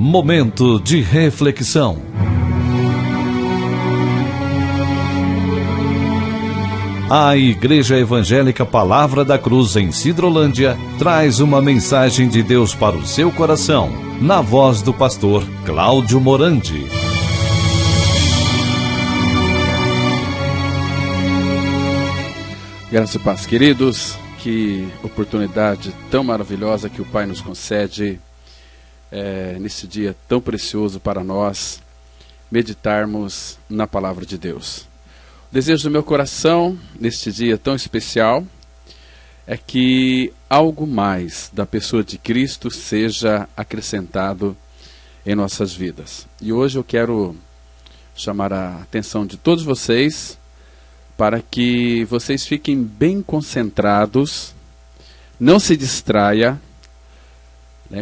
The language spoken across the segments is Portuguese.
Momento de reflexão. A Igreja Evangélica Palavra da Cruz em Sidrolândia traz uma mensagem de Deus para o seu coração, na voz do pastor Cláudio Morandi. Graças e paz, queridos, que oportunidade tão maravilhosa que o Pai nos concede nesse dia tão precioso para nós meditarmos na Palavra de Deus. O desejo do meu coração, neste dia tão especial, é que algo mais da pessoa de Cristo seja acrescentado em nossas vidas. E hoje eu quero chamar a atenção de todos vocês para que vocês fiquem bem concentrados, não se distraia,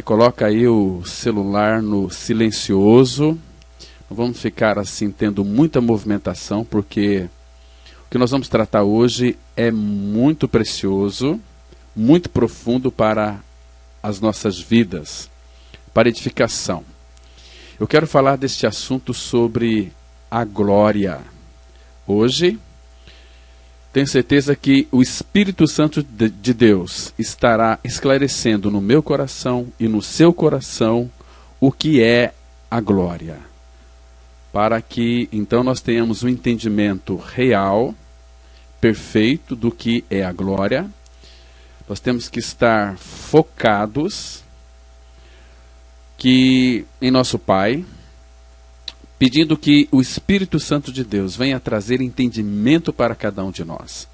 coloca aí o celular no silencioso, não vamos ficar assim tendo muita movimentação, porque o que nós vamos tratar hoje é muito precioso, muito profundo para as nossas vidas, para edificação. Eu quero falar deste assunto sobre a glória. Hoje, tenho certeza que o Espírito Santo de Deus estará esclarecendo no meu coração e no seu coração o que é a glória, para que então nós tenhamos um entendimento real, perfeito do que é a glória. Nós temos que estar focados em nosso Pai, pedindo que o Espírito Santo de Deus venha trazer entendimento para cada um de nós.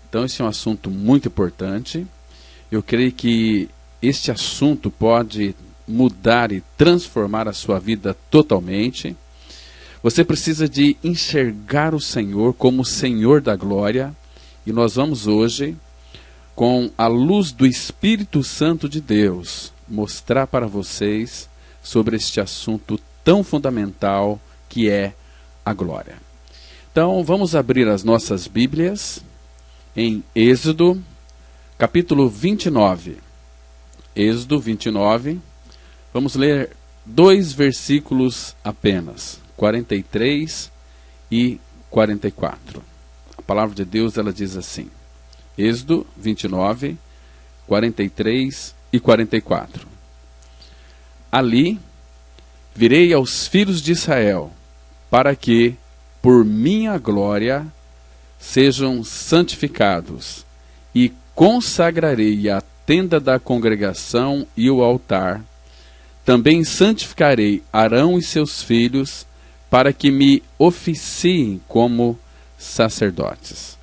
Então esse é um assunto muito importante. Eu creio que este assunto pode mudar e transformar a sua vida totalmente. Você precisa de enxergar o Senhor como o Senhor da glória. E nós vamos hoje, com a luz do Espírito Santo de Deus, mostrar para vocês sobre este assunto tão fundamental que é a glória. Então vamos abrir as nossas Bíblias em Êxodo, capítulo 29. Êxodo 29, vamos ler 2 versículos apenas, 43 e 44. A palavra de Deus, ela diz assim, Êxodo 29, 43 e 44. Ali virei aos filhos de Israel, para que, por minha glória, sejam santificados, e consagrarei a tenda da congregação e o altar. Também santificarei Arão e seus filhos, para que me oficiem como sacerdotes.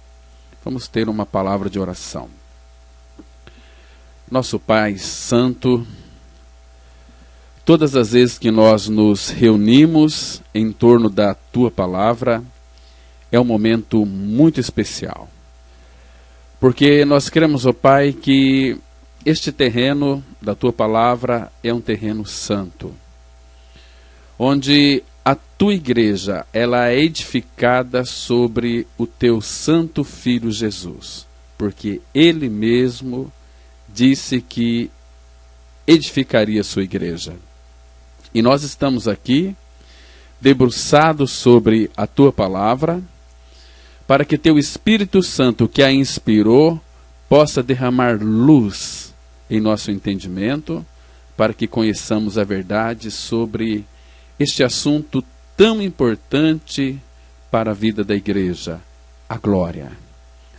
Vamos ter uma palavra de oração. Nosso Pai Santo, todas as vezes que nós nos reunimos em torno da Tua Palavra, é um momento muito especial. Porque nós cremos, ó Pai, que este terreno da Tua Palavra é um terreno santo, onde a Tua Igreja ela é edificada sobre o Teu Santo Filho Jesus, porque Ele mesmo disse que edificaria a sua Igreja. E nós estamos aqui, debruçados sobre a Tua Palavra, para que Teu Espírito Santo, que a inspirou, possa derramar luz em nosso entendimento, para que conheçamos a verdade sobre este assunto tão importante para a vida da Igreja, a glória.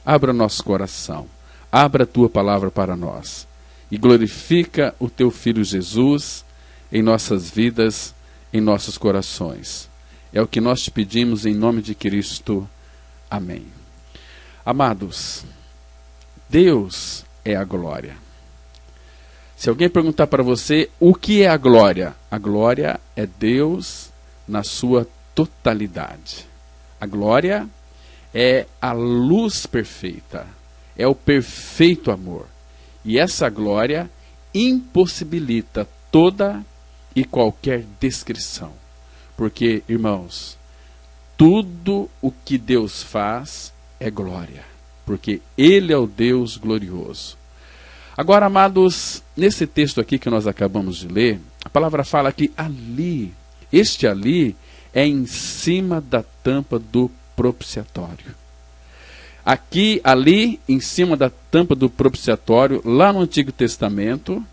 Abra nosso coração, abra a Tua Palavra para nós, e glorifica o Teu Filho Jesus em nossas vidas, em nossos corações. É o que nós te pedimos em nome de Cristo. Amém. Amados, Deus é a glória. Se alguém perguntar para você o que é a glória é Deus na sua totalidade. A glória é a luz perfeita, é o perfeito amor. E essa glória impossibilita toda e qualquer descrição. Porque, irmãos, tudo o que Deus faz é glória, porque Ele é o Deus glorioso. Agora, amados, nesse texto aqui que nós acabamos de ler, a palavra fala que ali, este ali é em cima da tampa do propiciatório. Aqui, ali, em cima da tampa do propiciatório, lá no Antigo Testamento,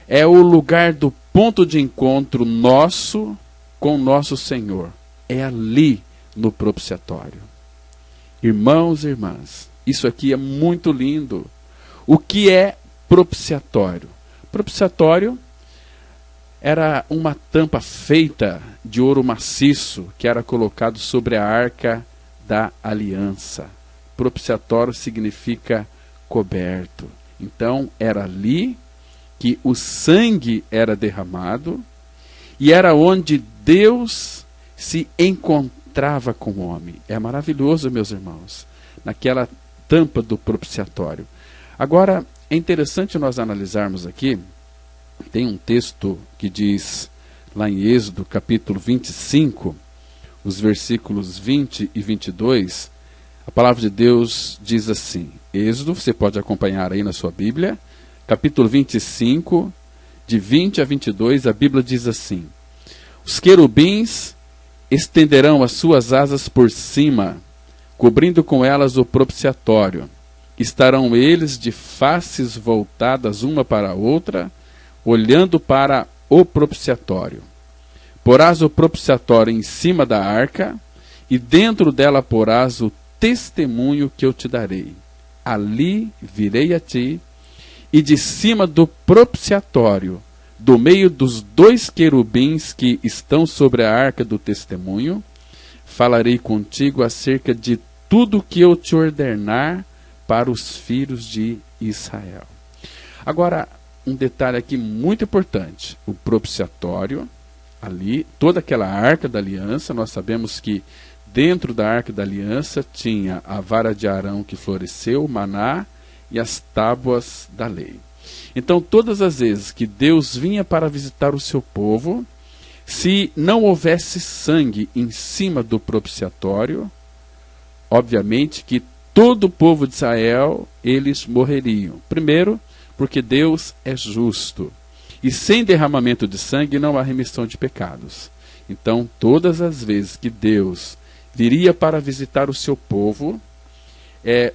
é o lugar do ponto de encontro nosso com nosso Senhor. É ali no propiciatório. Irmãos e irmãs, isso aqui é muito lindo. O que é propiciatório? Propiciatório era uma tampa feita de ouro maciço que era colocado sobre a arca da aliança. Propiciatório significa coberto. Então, era ali que o sangue era derramado e era onde Deus se encontrava com o homem. É maravilhoso, meus irmãos, naquela tampa do propiciatório. Agora, é interessante nós analisarmos aqui, tem um texto que diz, lá em Êxodo, capítulo 25, os versículos 20 e 22, a palavra de Deus diz assim, Êxodo, você pode acompanhar aí na sua Bíblia, capítulo 25, de 20 a 22, a Bíblia diz assim, os querubins estenderão as suas asas por cima, cobrindo com elas o propiciatório. Estarão eles de faces voltadas uma para a outra, olhando para o propiciatório. Porás o propiciatório em cima da arca, e dentro dela porás o testemunho que eu te darei. Ali virei a ti, e de cima do propiciatório, do meio dos 2 querubins que estão sobre a arca do testemunho, falarei contigo acerca de tudo que eu te ordenar para os filhos de Israel. Agora, um detalhe aqui muito importante. O propiciatório, ali, toda aquela arca da aliança, nós sabemos que dentro da arca da aliança tinha a vara de Arão que floresceu, o maná e as tábuas da lei. Então, todas as vezes que Deus vinha para visitar o seu povo, se não houvesse sangue em cima do propiciatório, obviamente que todo o povo de Israel, eles morreriam. Primeiro, porque Deus é justo. E sem derramamento de sangue não há remissão de pecados. Então, todas as vezes que Deus viria para visitar o seu povo,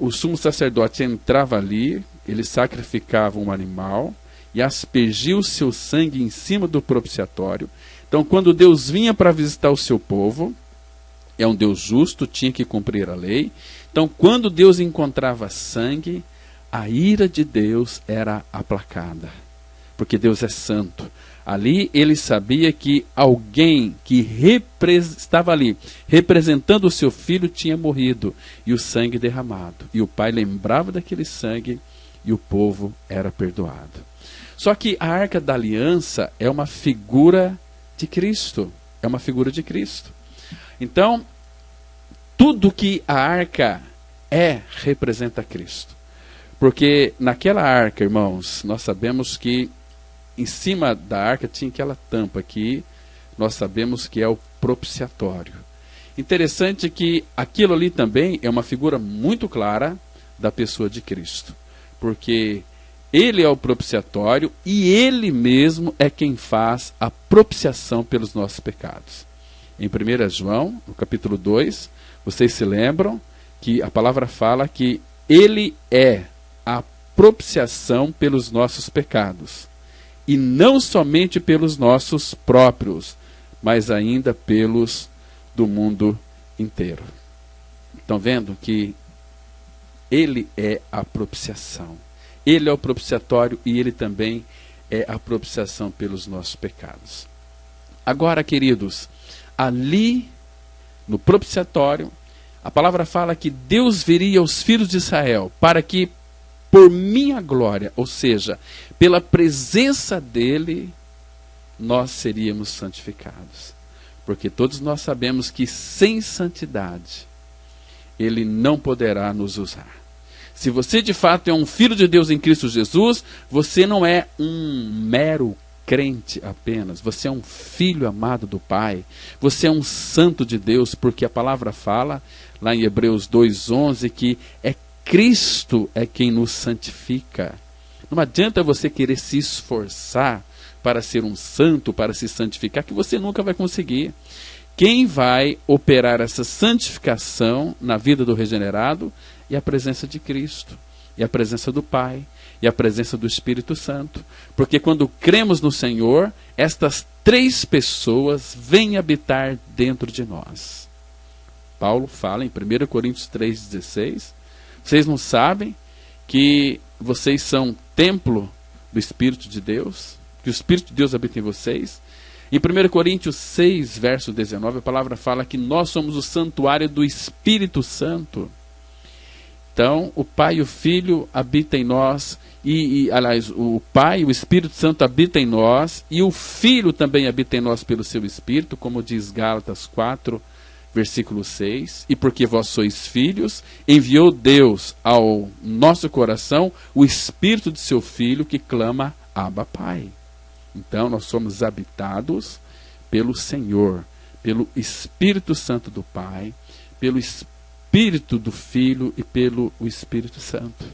o sumo sacerdote entrava ali, ele sacrificava um animal e aspergia o seu sangue em cima do propiciatório. Então, quando Deus vinha para visitar o seu povo, é um Deus justo, tinha que cumprir a lei. Então, quando Deus encontrava sangue, a ira de Deus era aplacada, porque Deus é santo. Ali ele sabia que alguém que estava ali representando o seu filho tinha morrido e o sangue derramado. E o pai lembrava daquele sangue e o povo era perdoado. Só que a arca da aliança é uma figura de Cristo. É uma figura de Cristo. Então, tudo que a arca representa Cristo. Porque naquela arca, irmãos, nós sabemos que em cima da arca tinha aquela tampa que nós sabemos que é o propiciatório. Interessante que aquilo ali também é uma figura muito clara da pessoa de Cristo. Porque ele é o propiciatório e ele mesmo é quem faz a propiciação pelos nossos pecados. Em 1 João, no capítulo 2, vocês se lembram que a palavra fala que ele é a propiciação pelos nossos pecados. E não somente pelos nossos próprios, mas ainda pelos do mundo inteiro. Estão vendo que ele é a propiciação. Ele é o propiciatório e ele também é a propiciação pelos nossos pecados. Agora, queridos, ali no propiciatório, a palavra fala que Deus viria aos filhos de Israel para que, por minha glória, ou seja, pela presença dele, nós seríamos santificados. Porque todos nós sabemos que sem santidade, ele não poderá nos usar. Se você de fato é um filho de Deus em Cristo Jesus, você não é um mero crente apenas, você é um filho amado do Pai, você é um santo de Deus, porque a palavra fala, lá em Hebreus 2:11, que Cristo é quem nos santifica. Não adianta você querer se esforçar para ser um santo, para se santificar, que você nunca vai conseguir. Quem vai operar essa santificação na vida do regenerado é a presença de Cristo, é a presença do Pai, e a presença do Espírito Santo. Porque quando cremos no Senhor, estas três pessoas vêm habitar dentro de nós. Paulo fala em 1 Coríntios 3,16, vocês não sabem que vocês são templo do Espírito de Deus? Que o Espírito de Deus habita em vocês? Em 1 Coríntios 6, verso 19, a palavra fala que nós somos o santuário do Espírito Santo. Então, o Pai e o Filho habitam em nós, aliás, o Pai, o Espírito Santo habita em nós, e o Filho também habita em nós pelo seu Espírito, como diz Gálatas 4, versículo 6. E porque vós sois filhos, enviou Deus ao nosso coração o Espírito de seu Filho, que clama, Abba, Pai. Então, nós somos habitados pelo Senhor, pelo Espírito Santo do Pai, pelo Espírito do Filho e pelo Espírito Santo.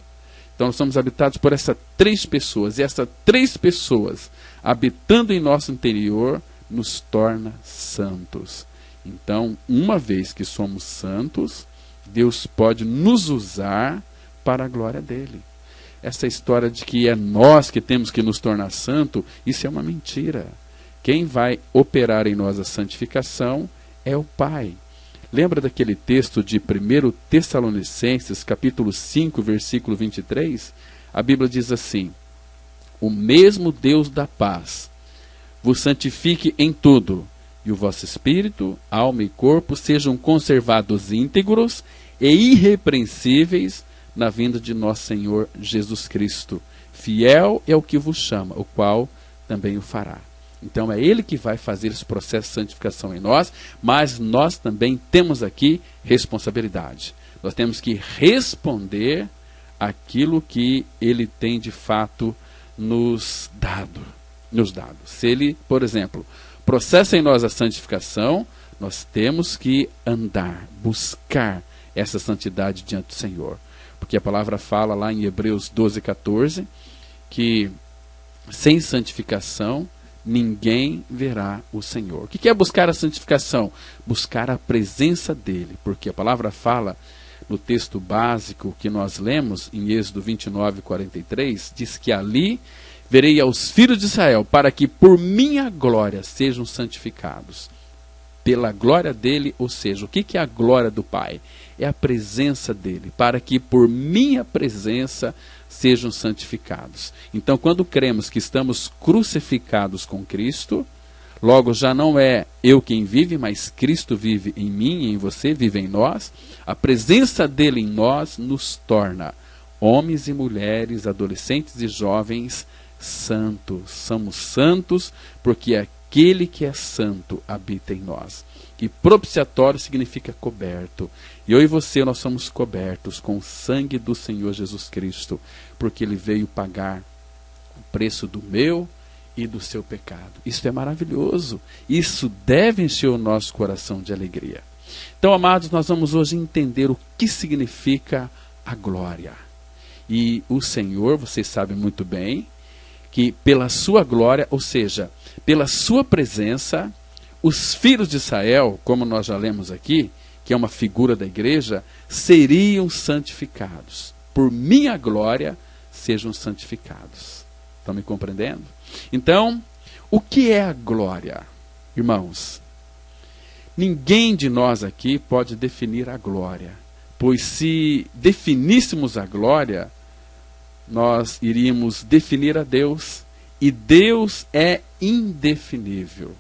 Então, nós somos habitados por essas três pessoas. E essas três pessoas, habitando em nosso interior, nos torna santos. Então, uma vez que somos santos, Deus pode nos usar para a glória dele. Essa história de que é nós que temos que nos tornar santo, isso é uma mentira. Quem vai operar em nós a santificação é o Pai. Lembra daquele texto de 1 Tessalonicenses, capítulo 5, versículo 23? A Bíblia diz assim: o mesmo Deus da paz vos santifique em tudo, e o vosso espírito, alma e corpo sejam conservados íntegros e irrepreensíveis na vinda de nosso Senhor Jesus Cristo. Fiel é o que vos chama, o qual também o fará. Então é Ele que vai fazer esse processo de santificação em nós, mas nós também temos aqui responsabilidade. Nós temos que responder aquilo que Ele tem de fato nos dado. Se Ele, por exemplo, processa em nós a santificação, nós temos que andar, buscar essa santidade diante do Senhor. Porque a palavra fala lá em Hebreus 12:14, que sem santificação ninguém verá o Senhor. O que é buscar a santificação? Buscar a presença dele, porque a palavra fala no texto básico que nós lemos, em Êxodo 29:43, diz que ali verei aos filhos de Israel, para que por minha glória sejam santificados. Pela glória dele, ou seja, o que é a glória do Pai? É a presença dele, para que por minha presença sejam santificados. Então, quando cremos que estamos crucificados com Cristo, logo já não é eu quem vive, mas Cristo vive em mim e em você, vive em nós. A presença dele em nós nos torna homens e mulheres, adolescentes e jovens santos. Somos santos porque aquele que é santo habita em nós. E propiciatório significa coberto. E eu e você, nós somos cobertos com o sangue do Senhor Jesus Cristo, porque Ele veio pagar o preço do meu e do seu pecado. Isso é maravilhoso. Isso deve encher o nosso coração de alegria. Então, amados, nós vamos hoje entender o que significa a glória. E o Senhor, vocês sabem muito bem, que pela sua glória, ou seja, pela sua presença, os filhos de Israel, como nós já lemos aqui, que é uma figura da igreja, seriam santificados. Por minha glória, sejam santificados. Estão me compreendendo? Então, o que é a glória? Irmãos, ninguém de nós aqui pode definir a glória, pois se definíssemos a glória, nós iríamos definir a Deus, e Deus é indefinível.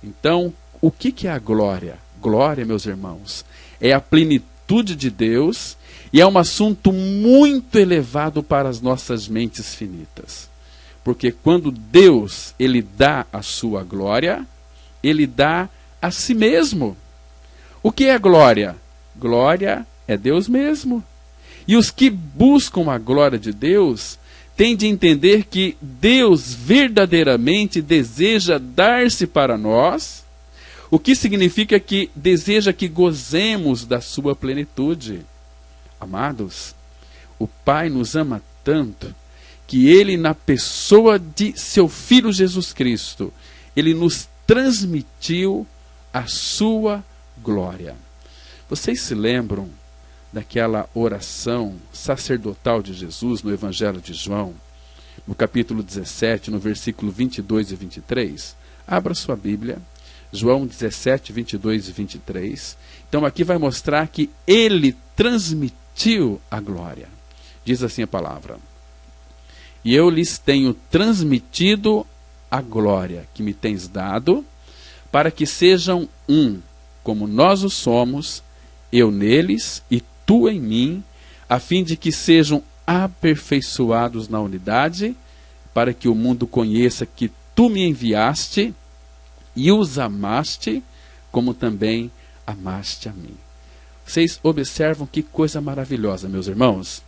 Então, o que é a glória? Glória, meus irmãos, é a plenitude de Deus e é um assunto muito elevado para as nossas mentes finitas. Porque quando Deus, Ele dá a sua glória, Ele dá a si mesmo. O que é glória? Glória é Deus mesmo. E os que buscam a glória de Deus têm de entender que Deus verdadeiramente deseja dar-se para nós, o que significa que deseja que gozemos da sua plenitude. Amados, o Pai nos ama tanto que Ele, na pessoa de seu Filho Jesus Cristo, Ele nos transmitiu a sua glória. Vocês se lembram daquela oração sacerdotal de Jesus no Evangelho de João, no capítulo 17, no versículo 22 e 23? Abra sua Bíblia, João 17, 22 e 23. Então aqui vai mostrar que Ele transmitiu a glória. Diz assim a palavra: e eu lhes tenho transmitido a glória que me tens dado, para que sejam um, como nós o somos, eu neles e tu em mim, a fim de que sejam aperfeiçoados na unidade, para que o mundo conheça que tu me enviaste e os amaste, como também amaste a mim. Vocês observam que coisa maravilhosa, meus irmãos?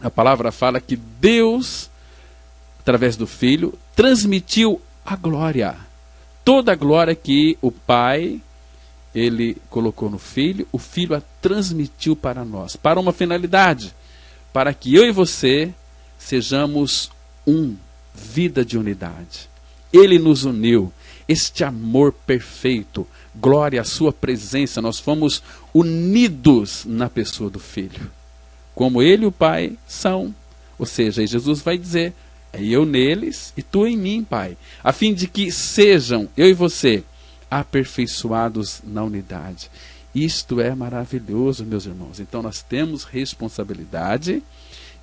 A palavra fala que Deus, através do Filho, transmitiu a glória. Toda a glória que o Pai, Ele colocou no Filho, o Filho a transmitiu para nós, para uma finalidade, para que eu e você sejamos um, vida de unidade. Ele nos uniu, este amor perfeito, glória à sua presença, nós fomos unidos na pessoa do Filho. Como Ele e o Pai são, ou seja, Jesus vai dizer, é eu neles e tu em mim, Pai, a fim de que sejam, eu e você, aperfeiçoados na unidade. Isto é maravilhoso, meus irmãos. Então nós temos responsabilidade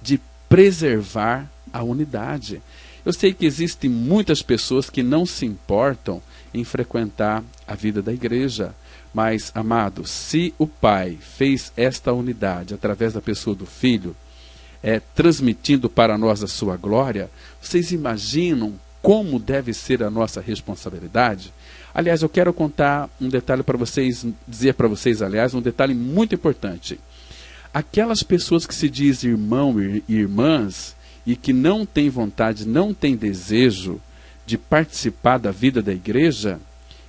de preservar a unidade. Eu sei que existem muitas pessoas que não se importam em frequentar a vida da igreja, mas, amados, se o Pai fez esta unidade através da pessoa do Filho, transmitindo para nós a sua glória, vocês imaginam como deve ser a nossa responsabilidade? Aliás, eu quero contar um detalhe para vocês, dizer para vocês, aliás, um detalhe muito importante. Aquelas pessoas que se dizem irmão e irmãs e que não têm vontade, não têm desejo de participar da vida da igreja,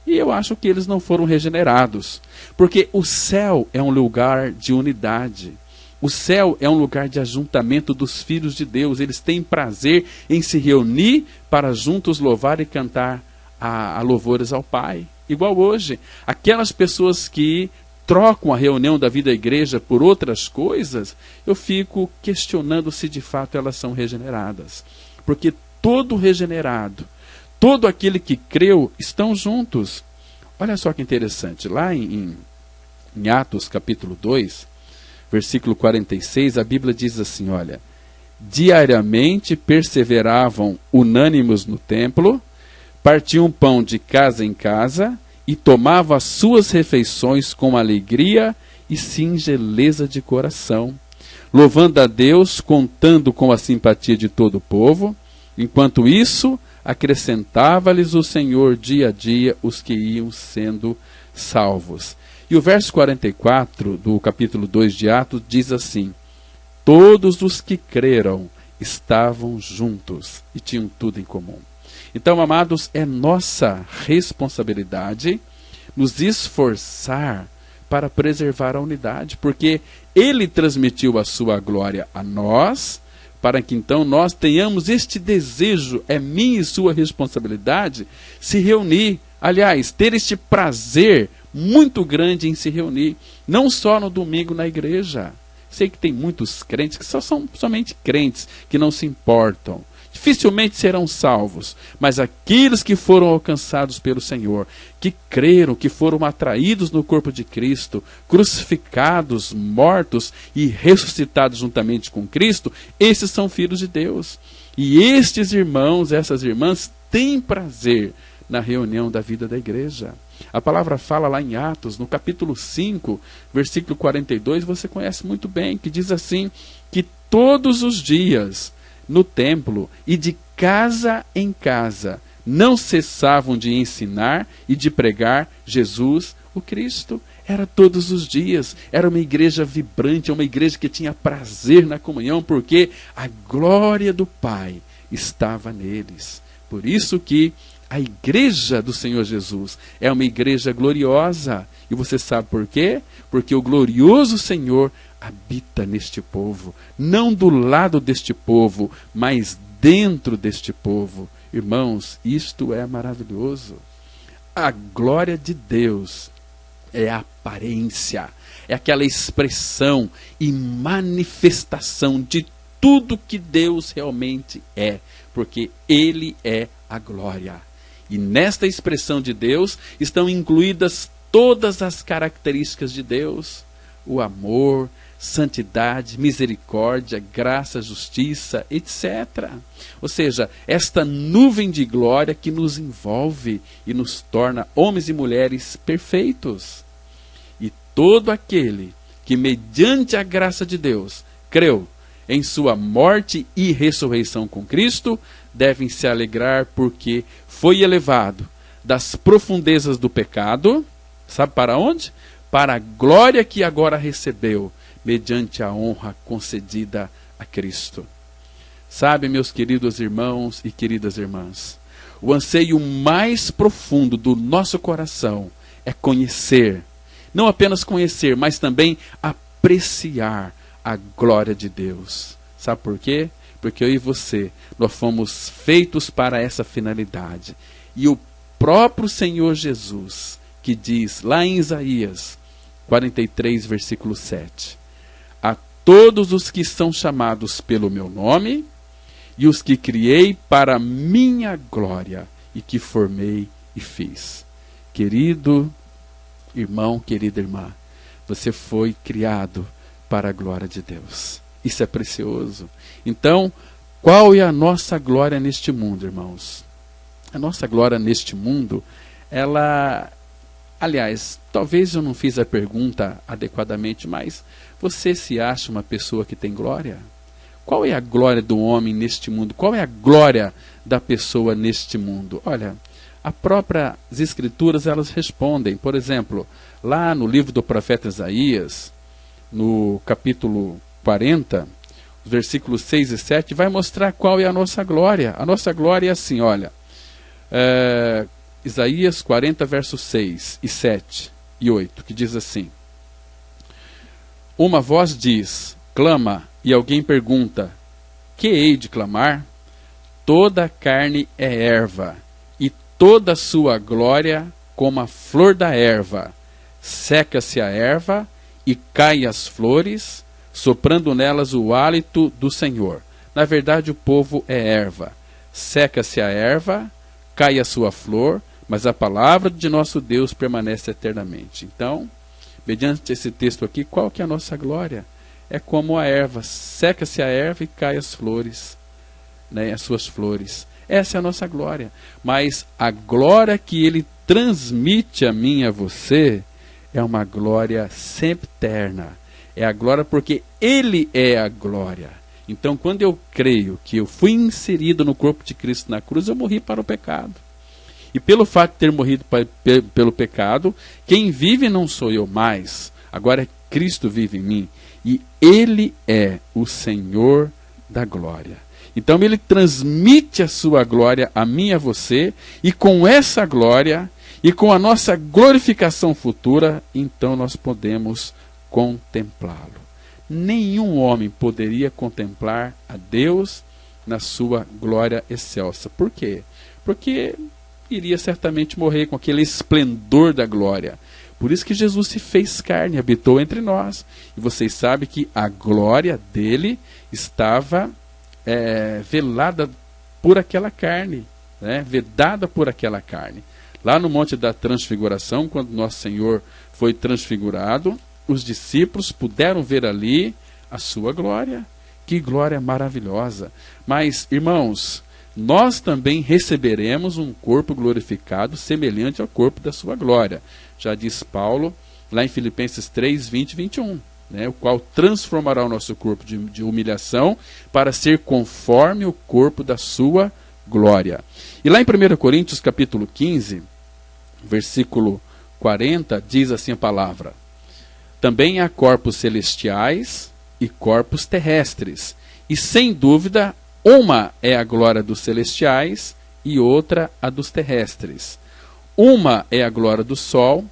e eu acho que eles não foram regenerados, porque o céu é um lugar de unidade. O céu é um lugar de ajuntamento dos filhos de Deus. Eles têm prazer em se reunir para juntos louvar e cantar a louvores ao Pai. Igual hoje, aquelas pessoas que trocam a reunião da vida da igreja por outras coisas, eu fico questionando se de fato elas são regeneradas. Porque todo regenerado, todo aquele que creu, estão juntos. Olha só que interessante, lá em Atos capítulo 2, versículo 46, a Bíblia diz assim, olha, diariamente perseveravam unânimes no templo, partiam pão de casa em casa e tomavam as suas refeições com alegria e singeleza de coração, louvando a Deus, contando com a simpatia de todo o povo. Enquanto isso, acrescentava-lhes o Senhor dia a dia os que iam sendo salvos. E o verso 44 do capítulo 2 de Atos diz assim, todos os que creram estavam juntos e tinham tudo em comum. Então, amados, é nossa responsabilidade nos esforçar para preservar a unidade, porque Ele transmitiu a sua glória a nós, para que então nós tenhamos este desejo, é minha e sua responsabilidade, se reunir, aliás, ter este prazer muito grande em se reunir, não só no domingo na igreja. Sei que tem muitos crentes que só são somente crentes, que não se importam. Dificilmente serão salvos, mas aqueles que foram alcançados pelo Senhor, que creram, que foram atraídos no corpo de Cristo, crucificados, mortos e ressuscitados juntamente com Cristo, esses são filhos de Deus. E estes irmãos, essas irmãs, têm prazer na reunião da vida da igreja. A palavra fala lá em Atos, no capítulo 5, versículo 42, você conhece muito bem, que diz assim, que todos os dias no templo e de casa em casa não cessavam de ensinar e de pregar Jesus, o Cristo. Era todos os dias, era uma igreja vibrante, uma igreja que tinha prazer na comunhão, porque a glória do Pai estava neles. Por isso que a igreja do Senhor Jesus é uma igreja gloriosa. E você sabe por quê? Porque o glorioso Senhor habita neste povo. Não do lado deste povo, mas dentro deste povo. Irmãos, isto é maravilhoso. A glória de Deus é a aparência, é aquela expressão e manifestação de tudo que Deus realmente é, porque Ele é a glória. E nesta expressão de Deus estão incluídas todas as características de Deus: o amor, santidade, misericórdia, graça, justiça, etc. Ou seja, esta nuvem de glória que nos envolve e nos torna homens e mulheres perfeitos. E todo aquele que, mediante a graça de Deus, creu em sua morte e ressurreição com Cristo, devem se alegrar porque foi elevado das profundezas do pecado, sabe para onde? Para a glória que agora recebeu, mediante a honra concedida a Cristo. Sabe, meus queridos irmãos e queridas irmãs, o anseio mais profundo do nosso coração é conhecer, não apenas conhecer, mas também apreciar a glória de Deus. Sabe por quê? Porque eu e você, nós fomos feitos para essa finalidade. E o próprio Senhor Jesus, que diz lá em Isaías 43, versículo 7, a todos os que são chamados pelo meu nome, e os que criei para minha glória, e que formei e fiz. Querido irmão, querida irmã, você foi criado para a glória de Deus. Isso é precioso. Então, qual é a nossa glória neste mundo, irmãos? A nossa glória neste mundo, ela... Aliás, talvez eu não fiz a pergunta adequadamente, mas você se acha uma pessoa que tem glória? Qual é a glória do homem neste mundo? Qual é a glória da pessoa neste mundo? Olha, as próprias Escrituras, elas respondem. Por exemplo, lá no livro do profeta Isaías, no capítulo 40, versículos 6 e 7, vai mostrar qual é a nossa glória. A nossa glória é assim, olha, Isaías 40, versos 6 e 7 e 8, que diz assim: uma voz diz, clama, e alguém pergunta, que hei de clamar? Toda a carne é erva, e toda a sua glória como a flor da erva. Seca-se a erva, e caem as flores, soprando nelas o hálito do Senhor. Na verdade, o povo é erva. Seca-se a erva, cai a sua flor, mas a palavra de nosso Deus permanece eternamente. Então, mediante esse texto aqui, qual que é a nossa glória? É como a erva, seca-se a erva e cai as flores, né, as suas flores. Essa é a nossa glória. Mas a glória que Ele transmite a mim e a você é uma glória sempre eterna. É a glória porque Ele é a glória. Então, quando eu creio que eu fui inserido no corpo de Cristo na cruz, eu morri para o pecado. E pelo fato de ter morrido pelo pecado, quem vive não sou eu mais, agora é Cristo vive em mim. E Ele é o Senhor da glória. Então Ele transmite a sua glória a mim e a você, e com essa glória, e com a nossa glorificação futura, então nós podemos contemplá-lo. Nenhum homem poderia contemplar a Deus na sua glória excelsa. Por quê? Porque iria certamente morrer com aquele esplendor da glória. Por isso que Jesus se fez carne, habitou entre nós. E vocês sabem que a glória dele estava velada por aquela carne, né? Vedada por aquela carne. Lá no Monte da Transfiguração, quando nosso Senhor foi transfigurado, os discípulos puderam ver ali a sua glória. Que glória maravilhosa! Mas, irmãos, nós também receberemos um corpo glorificado semelhante ao corpo da sua glória. Já diz Paulo, lá em Filipenses 3, 20 e 21, né, o qual transformará o nosso corpo de humilhação para ser conforme o corpo da sua glória. E lá em 1 Coríntios capítulo 15, versículo 40, diz assim a palavra: também há corpos celestiais e corpos terrestres, e sem dúvida, uma é a glória dos celestiais e outra a dos terrestres. Uma é a glória do sol,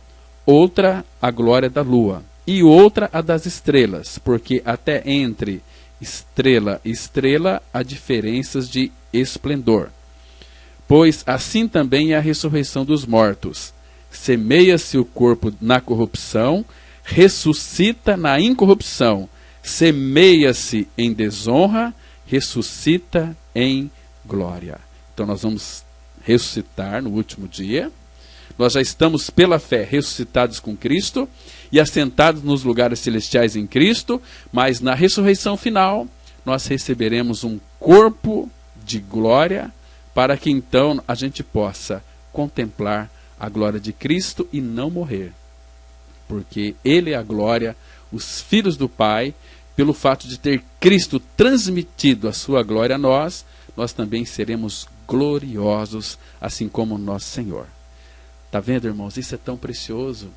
outra a glória da lua, e outra a das estrelas, porque até entre estrela e estrela há diferenças de esplendor. Pois assim também é a ressurreição dos mortos. Semeia-se o corpo na corrupção, ressuscita na incorrupção. Semeia-se em desonra, ressuscita em glória. Então nós vamos ressuscitar no último dia. Nós já estamos pela fé ressuscitados com Cristo e assentados nos lugares celestiais em Cristo, mas na ressurreição final nós receberemos um corpo de glória para que então a gente possa contemplar a glória de Cristo e não morrer. Porque Ele é a glória, os filhos do Pai, pelo fato de ter Cristo transmitido a sua glória a nós, nós também seremos gloriosos, assim como o nosso Senhor. Está vendo, irmãos? Isso é tão precioso.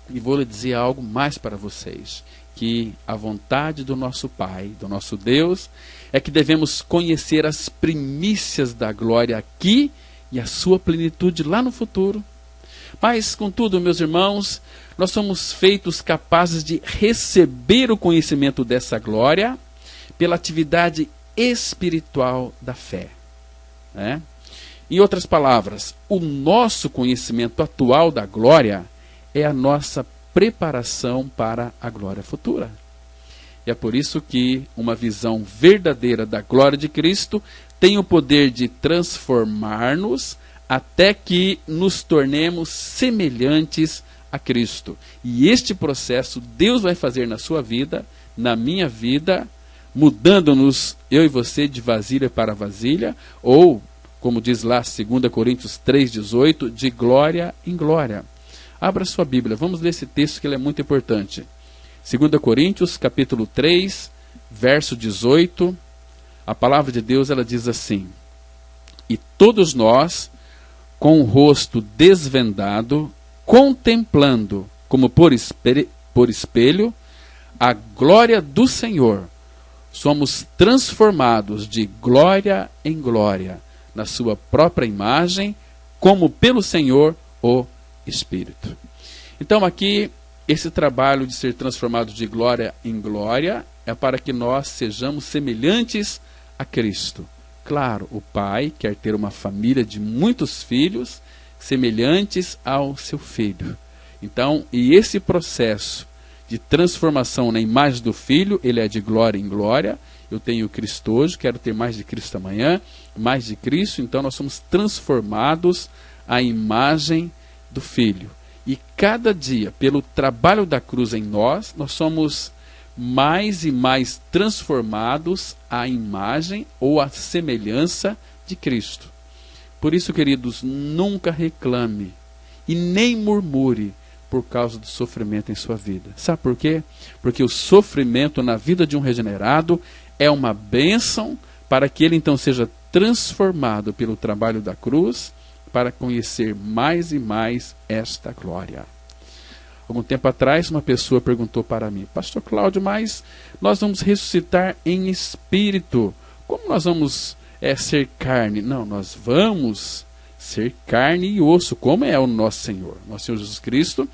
E vou lhe dizer algo mais para vocês, que a vontade do nosso Pai, do nosso Deus, é que devemos conhecer as primícias da glória aqui e a sua plenitude lá no futuro. Mas, contudo, meus irmãos, nós somos feitos capazes de receber o conhecimento dessa glória pela atividade espiritual da fé. Né? Em outras palavras, o nosso conhecimento atual da glória é a nossa preparação para a glória futura. E é por isso que uma visão verdadeira da glória de Cristo tem o poder de transformar-nos até que nos tornemos semelhantes a Cristo. E este processo Deus vai fazer na sua vida, na minha vida, mudando-nos, eu e você, de vasilha para vasilha, ou, como diz lá 2 Coríntios 3,18, de glória em glória. Abra sua Bíblia, vamos ler esse texto que ele é muito importante. 2 Coríntios, capítulo 3, verso 18, a palavra de Deus ela diz assim: E todos nós, com o rosto desvendado, contemplando, como por espelho, a glória do Senhor, somos transformados de glória em glória, na sua própria imagem, como pelo Senhor o Espírito. Então aqui, esse trabalho de ser transformado de glória em glória é para que nós sejamos semelhantes a Cristo. Claro, o pai quer ter uma família de muitos filhos semelhantes ao seu filho. Então, e esse processo de transformação na imagem do filho, ele é de glória em glória. Eu tenho Cristo hoje, quero ter mais de Cristo amanhã, mais de Cristo, então nós somos transformados à imagem do Filho. E cada dia, pelo trabalho da cruz em nós, nós somos mais e mais transformados à imagem ou à semelhança de Cristo. Por isso, queridos, nunca reclame e nem murmure por causa do sofrimento em sua vida. Sabe por quê? Porque o sofrimento na vida de um regenerado é uma bênção para que ele então seja transformado pelo trabalho da cruz para conhecer mais e mais esta glória. Algum tempo atrás, uma pessoa perguntou para mim: Pastor Cláudio, mas nós vamos ressuscitar em espírito. Como nós vamos ser carne? Não, nós vamos ser carne e osso, como é o nosso Senhor. Nosso Senhor Jesus Cristo,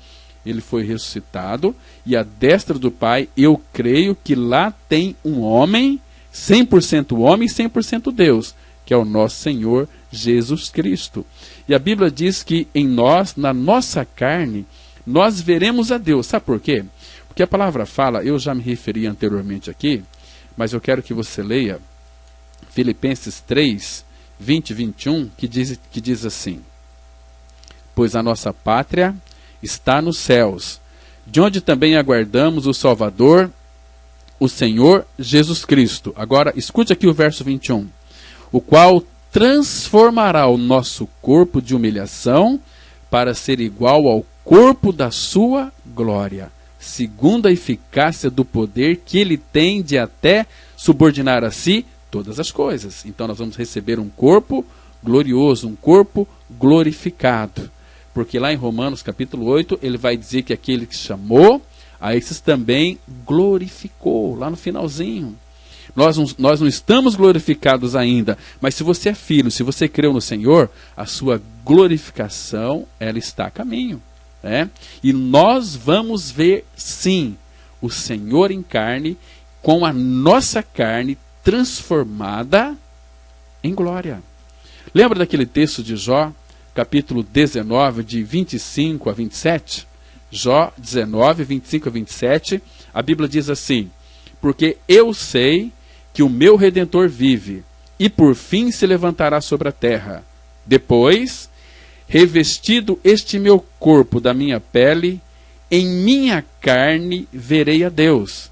ele foi ressuscitado, e à destra do Pai, eu creio que lá tem um homem, 100% homem e 100% Deus, que é o nosso Senhor Jesus Cristo. E a Bíblia diz que em nós, na nossa carne, nós veremos a Deus. Sabe por quê? Porque a palavra fala, eu já me referi anteriormente aqui, mas eu quero que você leia Filipenses 3, 20 e 21, que diz assim: Pois a nossa pátria está nos céus, de onde também aguardamos o Salvador, o Senhor Jesus Cristo. Agora, escute aqui o verso 21. O qual transformará o nosso corpo de humilhação para ser igual ao corpo da sua glória, segundo a eficácia do poder que ele tem de até subordinar a si todas as coisas. Então nós vamos receber um corpo glorioso, um corpo glorificado. Porque lá em Romanos capítulo 8, ele vai dizer que aquele que chamou, a esses também glorificou, lá no finalzinho. Nós não estamos glorificados ainda, mas se você é filho, se você creu no Senhor, a sua glorificação, ela está a caminho. Né? E nós vamos ver, sim, o Senhor em carne, com a nossa carne transformada em glória. Lembra daquele texto de Jó, capítulo 19, de 25 a 27? Jó 19, 25 a 27, a Bíblia diz assim: porque eu sei que o meu Redentor vive, e por fim se levantará sobre a terra. Depois, revestido este meu corpo da minha pele, em minha carne verei a Deus.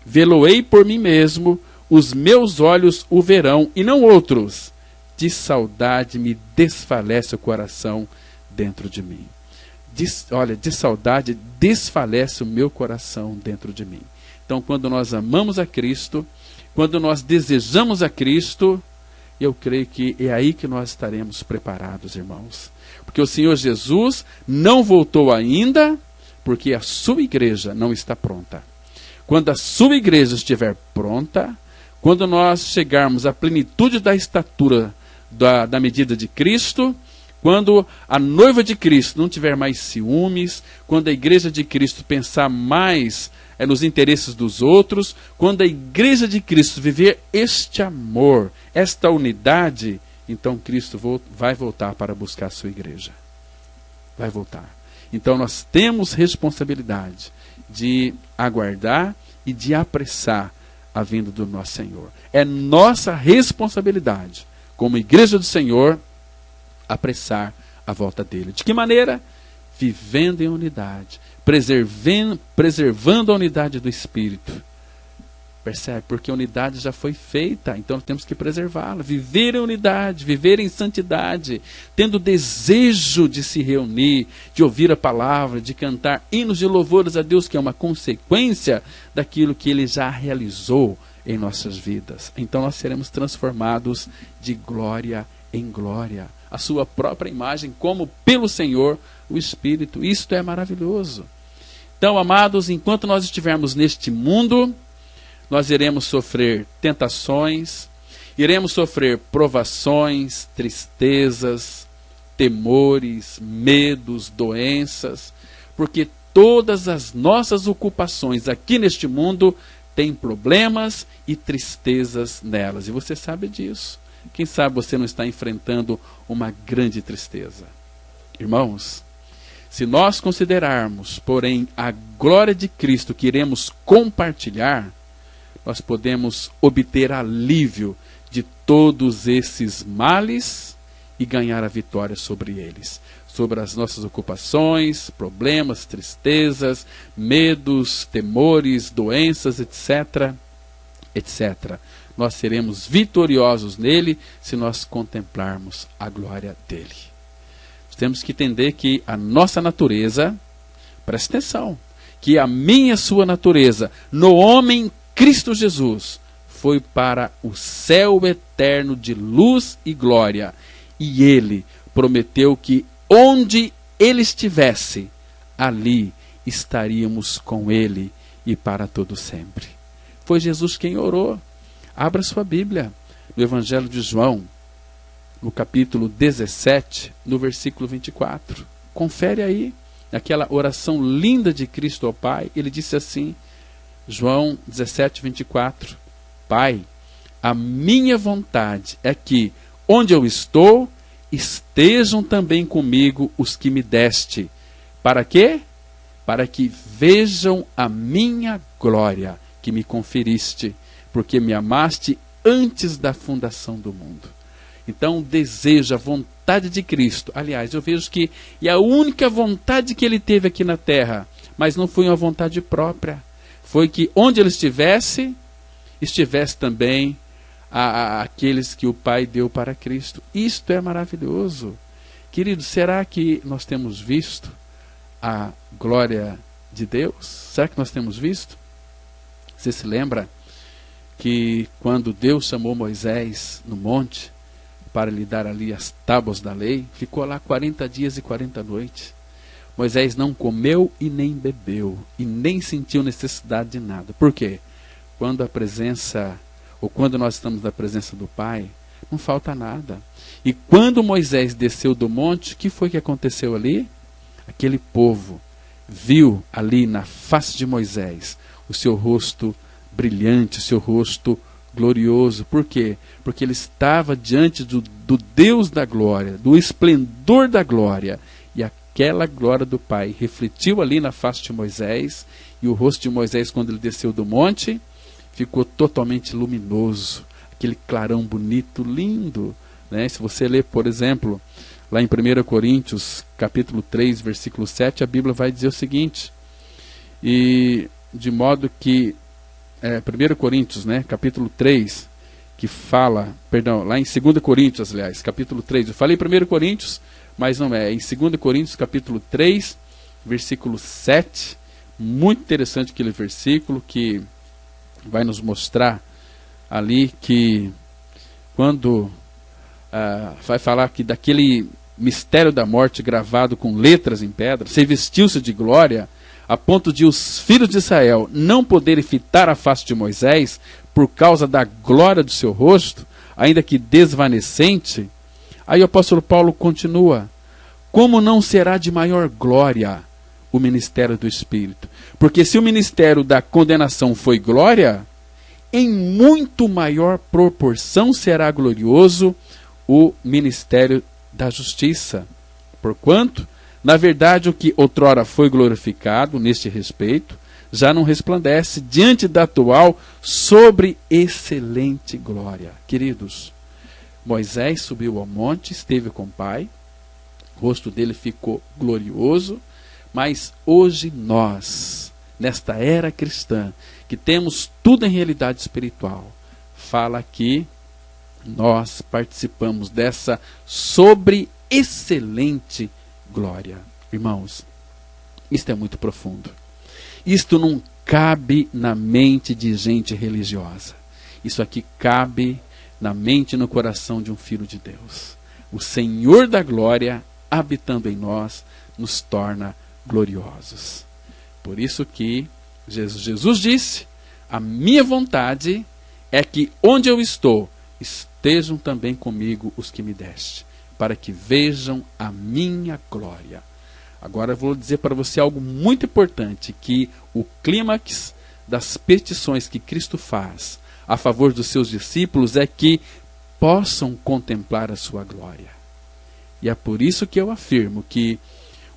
Vê-lo-ei por mim mesmo, os meus olhos o verão, e não outros. De saudade me desfalece o coração dentro de mim. De saudade desfalece o meu coração dentro de mim. Então, quando nós amamos a Cristo, quando nós desejamos a Cristo, eu creio que é aí que nós estaremos preparados, irmãos. Porque o Senhor Jesus não voltou ainda, porque a sua igreja não está pronta. Quando a sua igreja estiver pronta, quando nós chegarmos à plenitude da estatura da medida de Cristo, quando a noiva de Cristo não tiver mais ciúmes, quando a igreja de Cristo pensar mais nos interesses dos outros, quando a igreja de Cristo viver este amor, esta unidade, então Cristo vai voltar para buscar a sua igreja. Vai voltar. Então nós temos responsabilidade de aguardar e de apressar a vinda do nosso Senhor. É nossa responsabilidade, como igreja do Senhor, apressar a volta dele. De que maneira? Vivendo em unidade, preservando a unidade do Espírito. Percebe? Porque a unidade já foi feita, então nós temos que preservá-la. Viver em unidade, viver em santidade, tendo desejo de se reunir, de ouvir a palavra, de cantar hinos de louvores a Deus, que é uma consequência daquilo que Ele já realizou em nossas vidas. Então nós seremos transformados de glória em glória, a sua própria imagem, como pelo Senhor, o Espírito. Isto é maravilhoso. Então, amados, enquanto nós estivermos neste mundo, nós iremos sofrer tentações, iremos sofrer provações, tristezas, temores, medos, doenças, porque todas as nossas ocupações aqui neste mundo têm problemas e tristezas nelas. E você sabe disso. Quem sabe você não está enfrentando uma grande tristeza. Irmãos, se nós considerarmos, porém, a glória de Cristo que iremos compartilhar, nós podemos obter alívio de todos esses males e ganhar a vitória sobre eles. Sobre as nossas ocupações, problemas, tristezas, medos, temores, doenças, etc., etc. Nós seremos vitoriosos nele se nós contemplarmos a glória dele. Nós temos que entender que a nossa natureza, presta atenção, que a minha e a sua natureza, no homem Cristo Jesus, foi para o céu eterno de luz e glória. E ele prometeu que onde ele estivesse, ali estaríamos com ele e para todo sempre. Foi Jesus quem orou. Abra sua Bíblia no Evangelho de João, no capítulo 17, no versículo 24. Confere aí, aquela oração linda de Cristo ao Pai. Ele disse assim, João 17, 24. Pai, a minha vontade é que, onde eu estou, estejam também comigo os que me deste. Para quê? Para que vejam a minha glória que me conferiste, porque me amaste antes da fundação do mundo. Então, o desejo, a vontade de Cristo. Aliás, eu vejo que é a única vontade que ele teve aqui na terra, mas não foi uma vontade própria. Foi que onde ele estivesse também aqueles que o Pai deu para Cristo. Isto é maravilhoso. Queridos, será que nós temos visto a glória de Deus? Será que nós temos visto? Você se lembra que quando Deus chamou Moisés no monte para lhe dar ali as tábuas da lei, ficou lá 40 dias e 40 noites. Moisés não comeu e nem bebeu, e nem sentiu necessidade de nada. Por quê? Quando quando nós estamos na presença do Pai, não falta nada. E quando Moisés desceu do monte, o que foi que aconteceu ali? Aquele povo viu ali na face de Moisés o seu rosto brilhante, o seu rosto glorioso. Por quê? Porque ele estava diante do Deus da glória, do esplendor da glória. E aquela glória do Pai refletiu ali na face de Moisés. E o rosto de Moisés, quando ele desceu do monte, ficou totalmente luminoso. Aquele clarão bonito, lindo. Né? Se você ler, por exemplo, lá em 1 Coríntios, capítulo 3, versículo 7, a Bíblia vai dizer o seguinte. E de modo que 1 Coríntios, né, capítulo 3, que fala, perdão, lá em 2 Coríntios, aliás, capítulo 3, eu falei 1 Coríntios, mas não é, em 2 Coríntios, capítulo 3, versículo 7, muito interessante aquele versículo que vai nos mostrar ali que quando vai falar que daquele mistério da morte gravado com letras em pedra, se vestiu-se de glória, a ponto de os filhos de Israel não poderem fitar a face de Moisés por causa da glória do seu rosto, ainda que desvanecente. Aí o apóstolo Paulo continua: como não será de maior glória o ministério do Espírito? Porque se o ministério da condenação foi glória, em muito maior proporção será glorioso o ministério da justiça. Porquanto, na verdade, o que outrora foi glorificado neste respeito, já não resplandece diante da atual sobre excelente glória. Queridos, Moisés subiu ao monte, esteve com o Pai, o rosto dele ficou glorioso, mas hoje nós, nesta era cristã, que temos tudo em realidade espiritual, fala que nós participamos dessa sobre excelente glória. Irmãos, isto é muito profundo. Isto não cabe na mente de gente religiosa. Isso aqui cabe na mente e no coração de um filho de Deus. O Senhor da glória, habitando em nós, nos torna gloriosos. Por isso que Jesus disse: a minha vontade é que onde eu estou, estejam também comigo os que me deste, para que vejam a minha glória. Agora eu vou dizer para você algo muito importante, que o clímax das petições que Cristo faz a favor dos seus discípulos é que possam contemplar a sua glória. E é por isso que eu afirmo que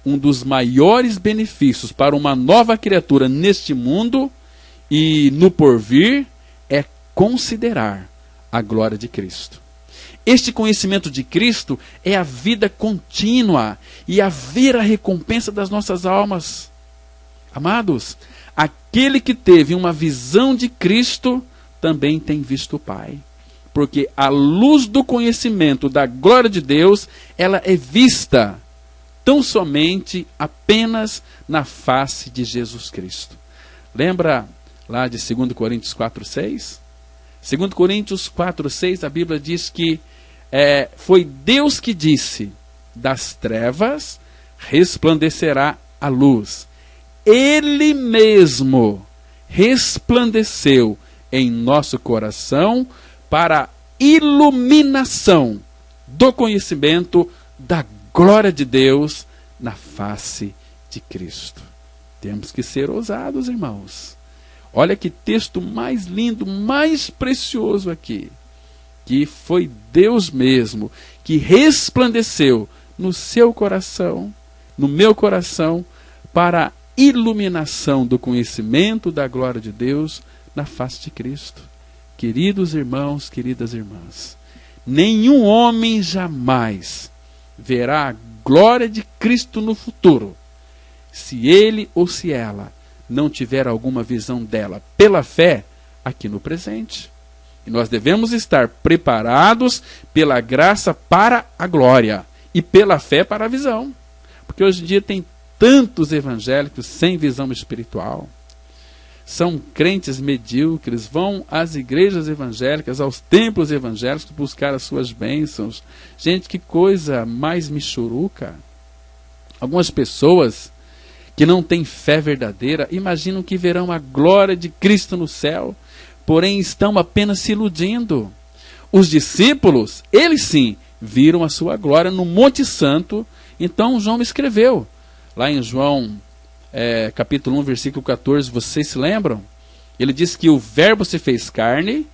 um dos maiores benefícios para uma nova criatura neste mundo e no porvir é considerar a glória de Cristo. Este conhecimento de Cristo é a vida contínua e a ver a recompensa das nossas almas. Amados, aquele que teve uma visão de Cristo também tem visto o Pai. Porque a luz do conhecimento da glória de Deus, ela é vista tão somente apenas na face de Jesus Cristo. Lembra lá de 2 Coríntios 4:6? 2 Coríntios 4:6, a Bíblia diz que foi Deus que disse: das trevas resplandecerá a luz. Ele mesmo resplandeceu em nosso coração para a iluminação do conhecimento da glória de Deus na face de Cristo. Temos que ser ousados, irmãos. Olha que texto mais lindo, mais precioso aqui. Que foi Deus mesmo que resplandeceu no seu coração, no meu coração, para a iluminação do conhecimento da glória de Deus na face de Cristo. Queridos irmãos, queridas irmãs, nenhum homem jamais verá a glória de Cristo no futuro, se ele ou se ela não tiver alguma visão dela pela fé aqui no presente. E nós devemos estar preparados pela graça para a glória e pela fé para a visão. Porque hoje em dia tem tantos evangélicos sem visão espiritual. São crentes medíocres, vão às igrejas evangélicas, aos templos evangélicos buscar as suas bênçãos. Gente, que coisa mais michuruca. Algumas pessoas que não têm fé verdadeira imaginam que verão a glória de Cristo no céu, porém estão apenas se iludindo. Os discípulos, eles sim, viram a sua glória no Monte Santo. Então João escreveu, lá em João capítulo 1, versículo 14, vocês se lembram? Ele diz que o verbo se fez carne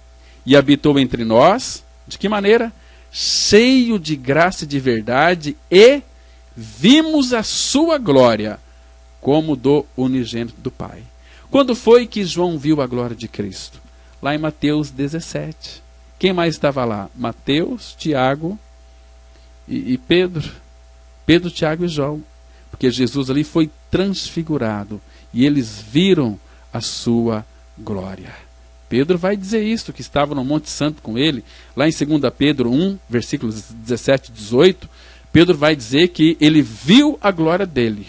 e habitou entre nós, de que maneira? Cheio de graça e de verdade, e vimos a sua glória, como do unigênito do Pai. Quando foi que João viu a glória de Cristo? Lá em Mateus 17. Quem mais estava lá? Mateus, Tiago e Pedro. Pedro, Tiago e João. Porque Jesus ali foi transfigurado e eles viram a sua glória. Pedro vai dizer isso, que estava no Monte Santo com ele. Lá em 2 Pedro 1, versículos 17 e 18, Pedro vai dizer que ele viu a glória dele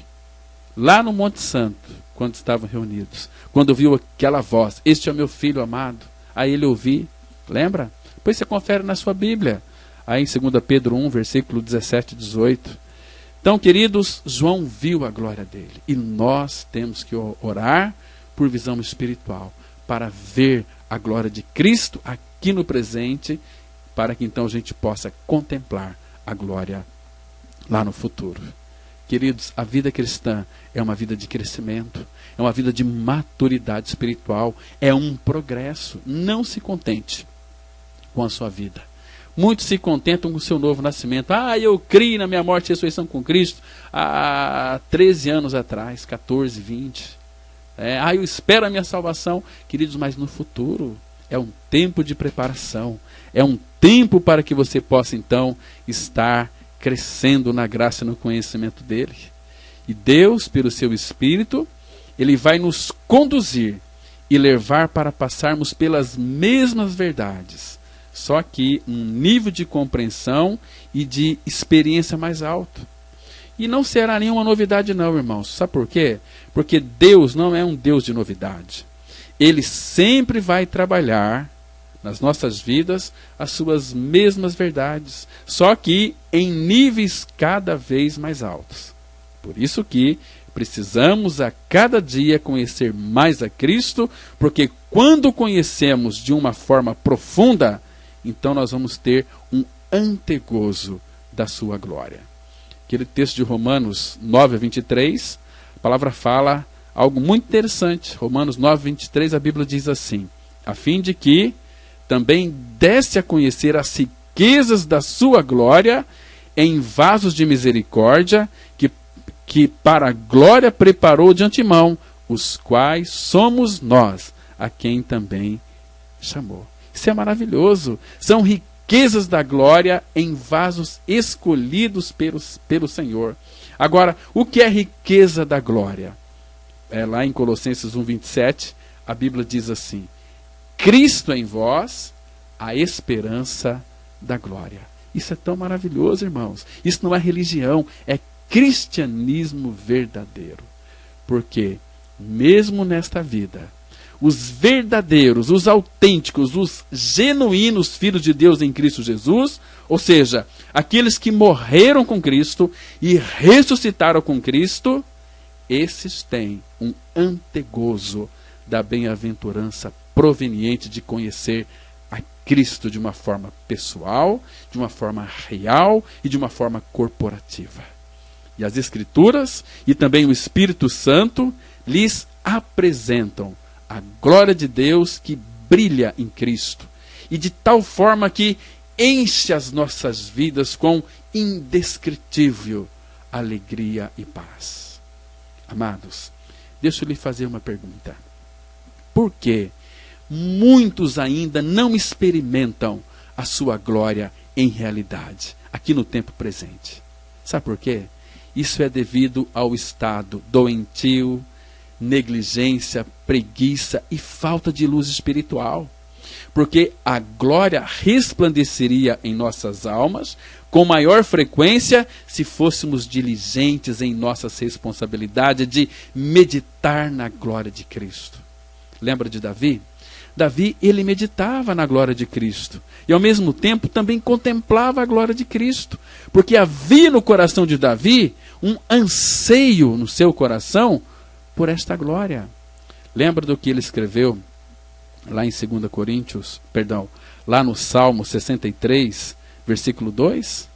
lá no Monte Santo, quando estavam reunidos. Quando ouviu aquela voz, este é o meu filho amado. Aí ele ouviu, lembra? Depois você confere na sua Bíblia. Aí em 2 Pedro 1, versículo 17 e 18. Então, queridos, João viu a glória dele. E nós temos que orar por visão espiritual, para ver a glória de Cristo aqui no presente, para que então a gente possa contemplar a glória lá no futuro. Queridos, a vida cristã é uma vida de crescimento, é uma vida de maturidade espiritual, é um progresso. Não se contente com a sua vida. Muitos se contentam com o seu novo nascimento. Eu criei na minha morte e ressurreição com Cristo há 13 anos atrás, 14, 20. Eu espero a minha salvação. Queridos, mas no futuro é um tempo de preparação. É um tempo para que você possa então estar crescendo na graça e no conhecimento dele. E Deus, pelo seu Espírito, ele vai nos conduzir e levar para passarmos pelas mesmas verdades, só que um nível de compreensão e de experiência mais alto. E não será nenhuma novidade não, irmãos. Sabe por quê? Porque Deus não é um Deus de novidade. Ele sempre vai trabalhar nas nossas vidas as suas mesmas verdades, só que em níveis cada vez mais altos. Por isso que precisamos a cada dia conhecer mais a Cristo, porque quando conhecemos de uma forma profunda, então nós vamos ter um antegozo da sua glória. Aquele texto de Romanos 9, 23, a palavra fala algo muito interessante. Romanos 9, 23, a Bíblia diz assim: a fim de que também desse a conhecer as riquezas da sua glória em vasos de misericórdia, que para a glória preparou de antemão, os quais somos nós, a quem também chamou. Isso é maravilhoso. São riquezas da glória em vasos escolhidos pelo Senhor. Agora, o que é riqueza da glória? Lá em Colossenses 1, 27, a Bíblia diz assim: Cristo em vós, a esperança da glória. Isso é tão maravilhoso, irmãos. Isso não é religião, é cristianismo verdadeiro. Porque, mesmo nesta vida, os verdadeiros, os autênticos, os genuínos filhos de Deus em Cristo Jesus, ou seja, aqueles que morreram com Cristo e ressuscitaram com Cristo, esses têm um antegozo da bem-aventurança proveniente de conhecer a Cristo de uma forma pessoal, de uma forma real e de uma forma corporativa. E as Escrituras e também o Espírito Santo lhes apresentam a glória de Deus que brilha em Cristo, e de tal forma que enche as nossas vidas com indescritível alegria e paz. Amados, deixa eu lhe fazer uma pergunta. Por que muitos ainda não experimentam a sua glória em realidade, aqui no tempo presente? Sabe por quê? Isso é devido ao estado doentio, negligência, preguiça e falta de luz espiritual. Porque a glória resplandeceria em nossas almas com maior frequência se fôssemos diligentes em nossas responsabilidades de meditar na glória de Cristo. Lembra de Davi? Davi, ele meditava na glória de Cristo e ao mesmo tempo também contemplava a glória de Cristo, porque havia no coração de Davi um anseio no seu coração por esta glória. Lembra do que ele escreveu lá em 2 Coríntios, lá no Salmo 63, versículo 2?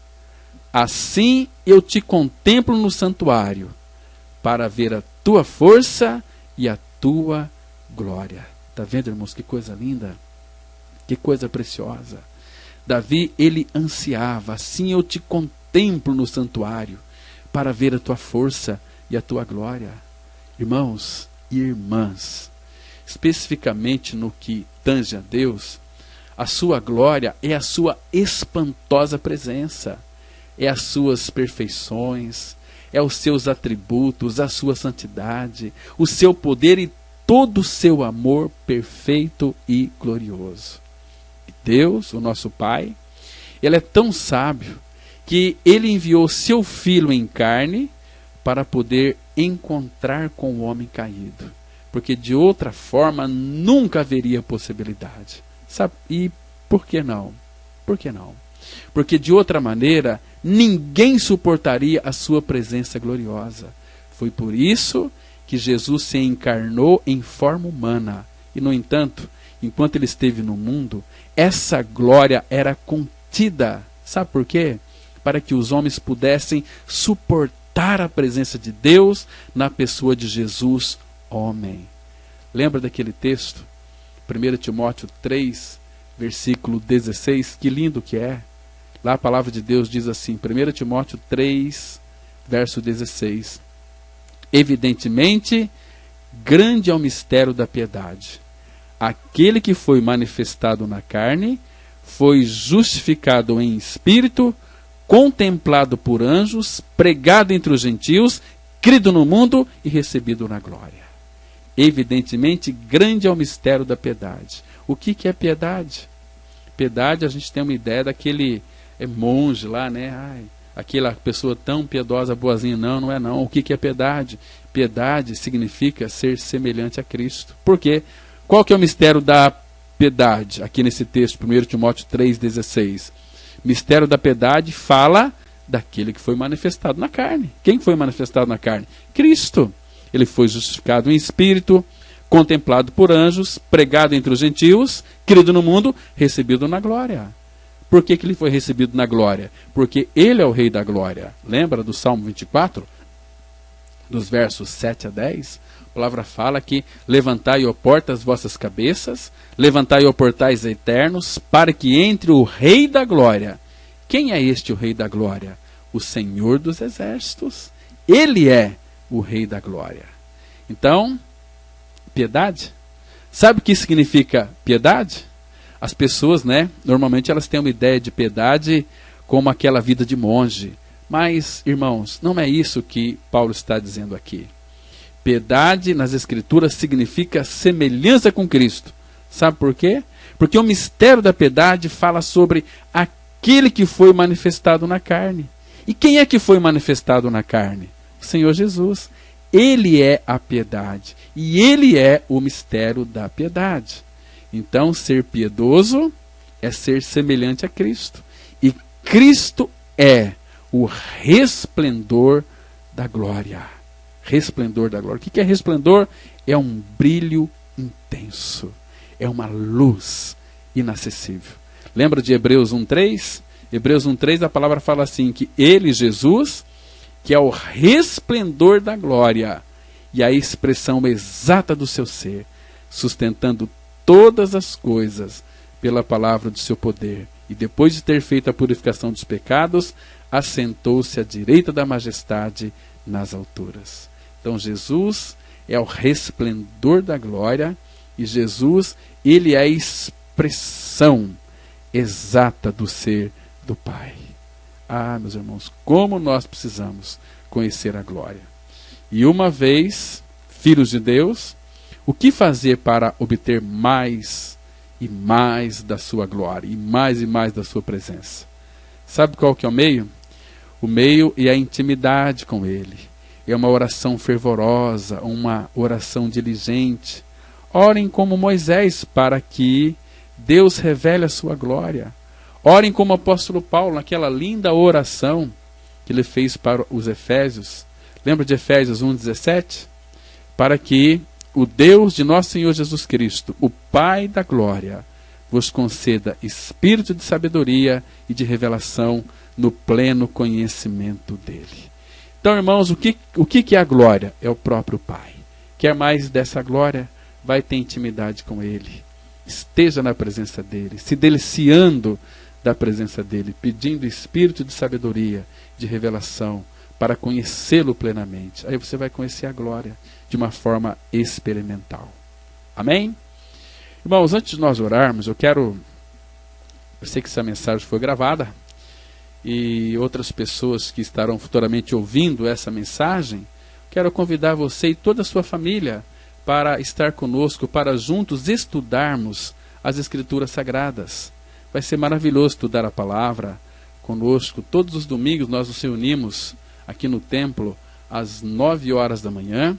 Assim eu te contemplo no santuário, para ver a tua força e a tua glória. Está vendo, irmãos, que coisa linda? Que coisa preciosa. Davi, ele ansiava, assim eu te contemplo no santuário, para ver a tua força e a tua glória. Irmãos e irmãs, especificamente no que tange a Deus, a sua glória é a sua espantosa presença, é as suas perfeições, é os seus atributos, a sua santidade, o seu poder e todo o seu amor perfeito e glorioso. E Deus, o nosso Pai, Ele é tão sábio que Ele enviou seu Filho em carne para poder encontrar com o homem caído. Porque de outra forma nunca haveria possibilidade. Sabe? E por que não? Por que não? Porque de outra maneira ninguém suportaria a sua presença gloriosa. Foi por isso que Jesus se encarnou em forma humana. E no entanto, enquanto ele esteve no mundo, essa glória era contida. Sabe por quê? Para que os homens pudessem suportar a presença de Deus na pessoa de Jesus, homem. Lembra daquele texto? 1 Timóteo 3, versículo 16, que lindo que é. Lá a palavra de Deus diz assim, 1 Timóteo 3, verso 16. Evidentemente, grande é o mistério da piedade. Aquele que foi manifestado na carne, foi justificado em espírito, contemplado por anjos, pregado entre os gentios, crido no mundo e recebido na glória. Evidentemente, grande é o mistério da piedade. O que é piedade? Piedade, a gente tem uma ideia daquele monge lá, né? Aquela pessoa tão piedosa, boazinha. Não, não é não. O que é piedade? Piedade significa ser semelhante a Cristo. Por quê? Qual que é o mistério da piedade? Aqui nesse texto, 1 Timóteo 3,16. Mistério da piedade fala daquele que foi manifestado na carne. Quem foi manifestado na carne? Cristo. Ele foi justificado em espírito, contemplado por anjos, pregado entre os gentios, crido no mundo, recebido na glória. Por que ele foi recebido na glória? Porque ele é o Rei da glória. Lembra do Salmo 24? Dos versos 7 a 10? A palavra fala que levantai, ó portas, as vossas cabeças, levantai, ó portais eternos, para que entre o Rei da glória. Quem é este o Rei da glória? O Senhor dos exércitos. Ele é o Rei da glória. Então, piedade. Sabe o que significa piedade? As pessoas, né, normalmente elas têm uma ideia de piedade como aquela vida de monge. Mas, irmãos, não é isso que Paulo está dizendo aqui. Piedade nas Escrituras significa semelhança com Cristo. Sabe por quê? Porque o mistério da piedade fala sobre aquele que foi manifestado na carne. E quem é que foi manifestado na carne? O Senhor Jesus. Ele é a piedade. E Ele é o mistério da piedade. Então, ser piedoso é ser semelhante a Cristo. E Cristo é o resplendor da glória. Resplendor da glória. O que é resplendor? É um brilho intenso. É uma luz inacessível. Lembra de Hebreus 1:3? Hebreus 1:3, a palavra fala assim, que Ele, Jesus, que é o resplendor da glória e a expressão exata do seu ser, sustentando todas as coisas pela palavra do seu poder. E depois de ter feito a purificação dos pecados, assentou-se à direita da majestade nas alturas. Então Jesus é o resplendor da glória e Jesus, ele é a expressão exata do ser do Pai. Ah, meus irmãos, como nós precisamos conhecer a glória. E uma vez, filhos de Deus, o que fazer para obter mais e mais da sua glória, e mais da sua presença? Sabe qual que é o meio? O meio é a intimidade com Ele. É uma oração fervorosa, uma oração diligente. Orem como Moisés para que Deus revele a sua glória. Orem como o apóstolo Paulo, naquela linda oração que ele fez para os Efésios. Lembra de Efésios 1:17? Para que o Deus de nosso Senhor Jesus Cristo, o Pai da glória, vos conceda espírito de sabedoria e de revelação no pleno conhecimento dele. Então, irmãos, o que é a glória? É o próprio Pai. Quer mais dessa glória? Vai ter intimidade com Ele. esteja na presença dele, se deliciando da presença dele, pedindo espírito de sabedoria, de revelação, para conhecê-lo plenamente. Aí você vai conhecer a glória de uma forma experimental. Amém? Irmãos, antes de nós orarmos, eu sei que essa mensagem foi gravada, e outras pessoas que estarão futuramente ouvindo essa mensagem, quero convidar você e toda a sua família para estar conosco, para juntos estudarmos as Escrituras Sagradas. Vai ser maravilhoso estudar a palavra conosco. Todos os domingos nós nos reunimos aqui no templo às 9 horas da manhã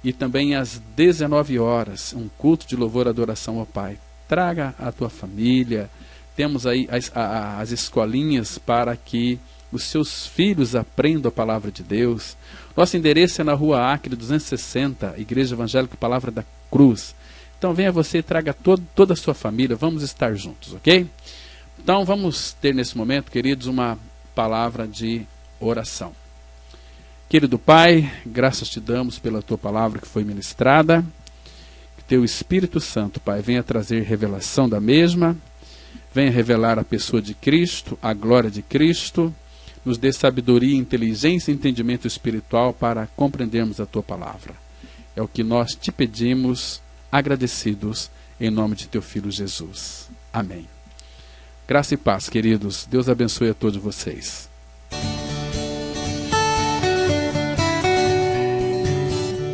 e também às 19 horas, um culto de louvor e adoração ao Pai. Traga a tua família. Temos aí as escolinhas para que os seus filhos aprendam a palavra de Deus. Nosso endereço é na Rua Acre 260, Igreja Evangélica Palavra da Cruz. Então venha você e traga toda a sua família, vamos estar juntos, ok? Então vamos ter nesse momento, queridos, uma palavra de oração. Querido Pai, graças te damos pela tua palavra que foi ministrada. Que teu Espírito Santo, Pai, venha trazer revelação da mesma, venha revelar a pessoa de Cristo, a glória de Cristo, nos dê sabedoria, inteligência e entendimento espiritual para compreendermos a tua palavra. É o que nós te pedimos, agradecidos, em nome de teu Filho Jesus. Amém. Graça e paz, queridos. Deus abençoe a todos vocês.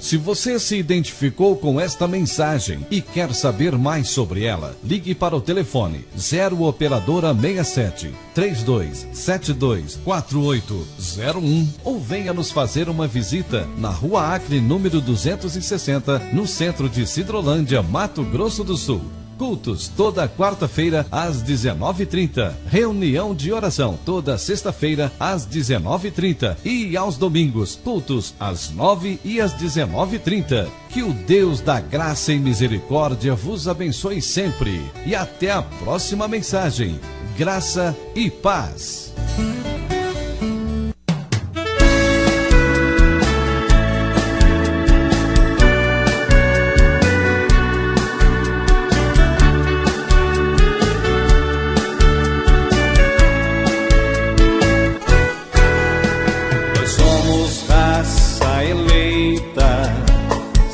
Se você se identificou com esta mensagem e quer saber mais sobre ela, ligue para o telefone 0 operadora 67 3272 4801 ou venha nos fazer uma visita na Rua Acre, número 260, no centro de Sidrolândia, Mato Grosso do Sul. Cultos toda quarta-feira às 19h30. Reunião de oração toda sexta-feira às 19h30. E aos domingos, cultos às 9h e às 19h30. Que o Deus da graça e misericórdia vos abençoe sempre. E até a próxima mensagem. Graça e paz.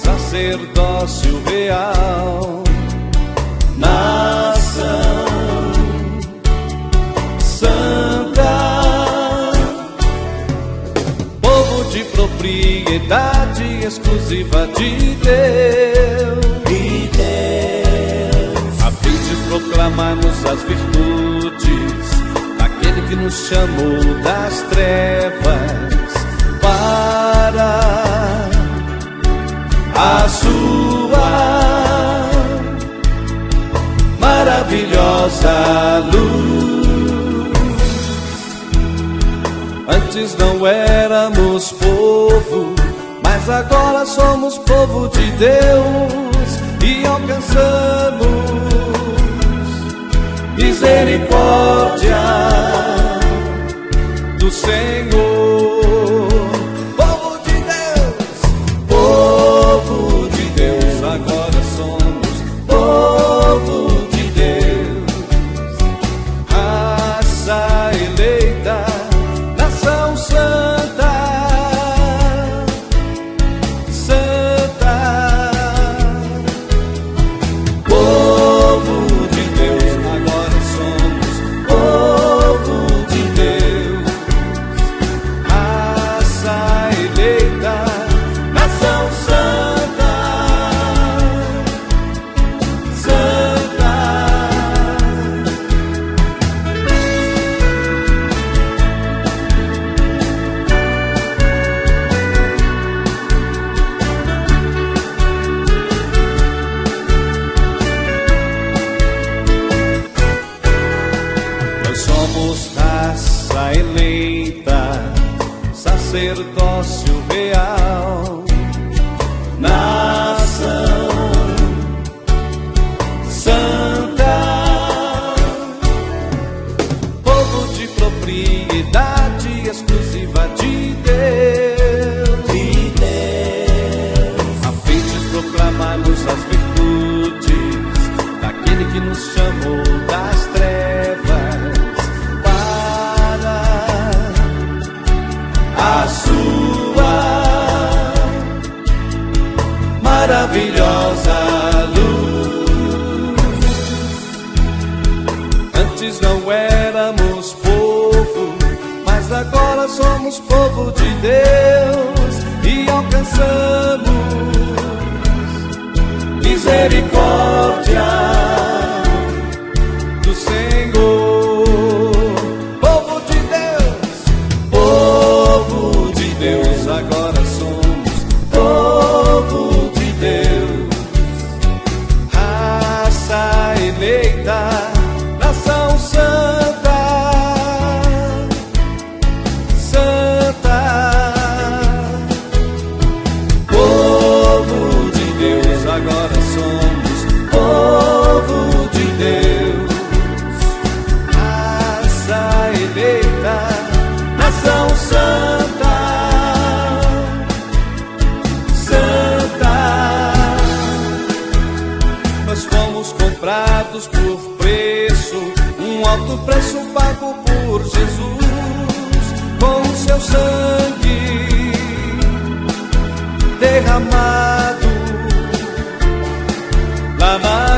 Sacerdócio real, nação santa, povo de propriedade exclusiva de Deus. A fim de proclamarmos as virtudes daquele que nos chamou das trevas para a sua maravilhosa luz. Antes não éramos povo, mas agora somos povo de Deus e alcançamos misericórdia do Senhor. Agora somos povo de Deus, raça eleita, nação santa, santa, povo de Deus. Agora somos povo de Deus, raça eleita, nação santa. Sacerdócio real, nação santa, povo de propriedade exclusiva de Deus. A fim de proclamarmos as virtudes daquele que nos chamou das trevas para a sua maravilhosa luz. Antes não éramos povo, mas agora somos povo de Deus e alcançamos misericórdia do Senhor. Povo de Deus, agora somos povo de Deus, raça eleita, nação santa, santa. Povo de Deus, agora somos povo de Deus, raça eleita, nação santa, santa. Nós fomos comprados por preço, um alto preço pago por Jesus, com o seu sangue derramado lá na